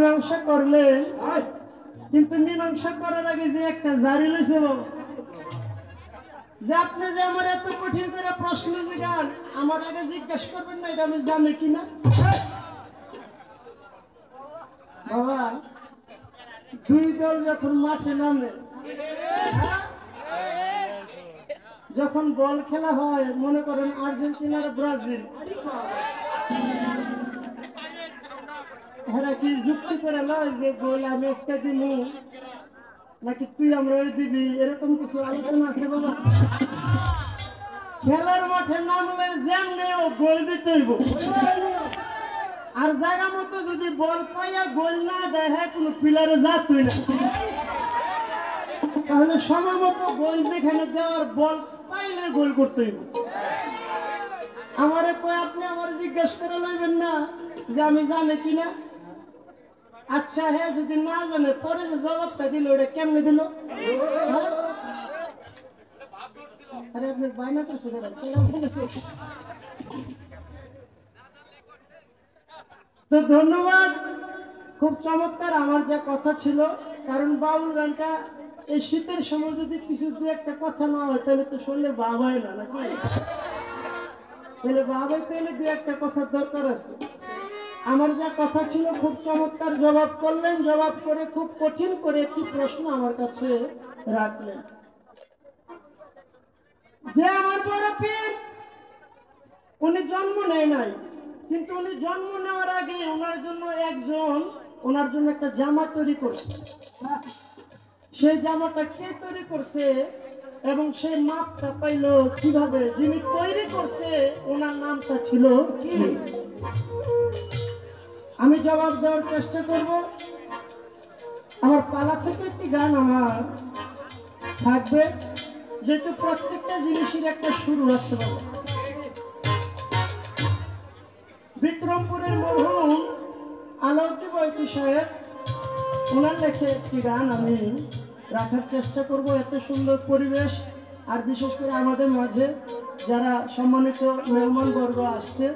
মীমাংসা করলে কিন্তু মীমাংসা করার আগে যে একটা জারি লইছে বাবা, যে আপনি যে আমার এত কঠিন করে প্রশ্ন জিজ্ঞান আমার আগে জিজ্ঞাসা করবেন না, এটা আমি জানি কিনা বাবা। দুই দল যখন মাঠে নামে, যখন বল খেলা হয়, মনে করেন আর্জেন্টিনা আর ব্রাজিল, এরা কি যুক্তি করে লয় যে গোল আমি আজকে দিমু নাকি তুই আমরা দিবি, এরকম কিছু আলোচনা আছে বাবা? খেলার মাঠে নামলে যেমনি ও গোল দিতে হইব, আর জায়গা মতো যদি বল পাইয়া গোল না দেয় কোনো প্লেয়ারে যাতই না, তাহলে সময় মতো গোল যেখানে দেওয়ার বল পাইলে গোল করতে হইব। আমারে কই আপনি আমার জিজ্ঞাসা করে লইবেন না যে আমি জানি কিনা। আচ্ছা হ্যাঁ, যদি না জানে পরে যে জবাবটা দিল ওটা কেমনে দিল? আরে আপনি বায়না করছেন। তো ধন্যবাদ, খুব চমৎকার আমার যা কথা ছিল। কারণ বাউল গানটা এই শীতের সময় যদি কিছু দু একটা কথা না হয় তাহলে তো শুনলে বাবাই না, নাকি? তাহলে বাবাই তাহলে দু একটা কথার দরকার আছে। আমার যা কথা ছিল খুব চমৎকার জবাব করলেন, জবাব করে খুব কঠিন করে একটি প্রশ্ন আমার কাছে রাখলেন। যে আমার বড় পীর, উনি জন্ম নেয় নাই, কিন্তু উনি জন্ম নেওয়ার আগে ওনার জন্য একটা জামা তৈরি করছে। সেই জামাটা কে তৈরি করছে এবং সেই মাপটা পাইলো কিভাবে? যিনি তৈরি করছে ওনার নামটা ছিল কি? আমি জবাব দেওয়ার চেষ্টা করব। আমার পালা থেকে একটি গান আমার থাকবে, যেহেতু প্রত্যেকটা জিনিসের একটা শুরু আছে বাবা। বিক্রমপুরের মরহুম আলাউদ্দিন বৈতি সাহেব, ওনার লেখে একটি গান আমি রাখার চেষ্টা করব। এত সুন্দর পরিবেশ, আর বিশেষ করে আমাদের মাঝে যারা সম্মানিত মেহমানবর্গ আসছে।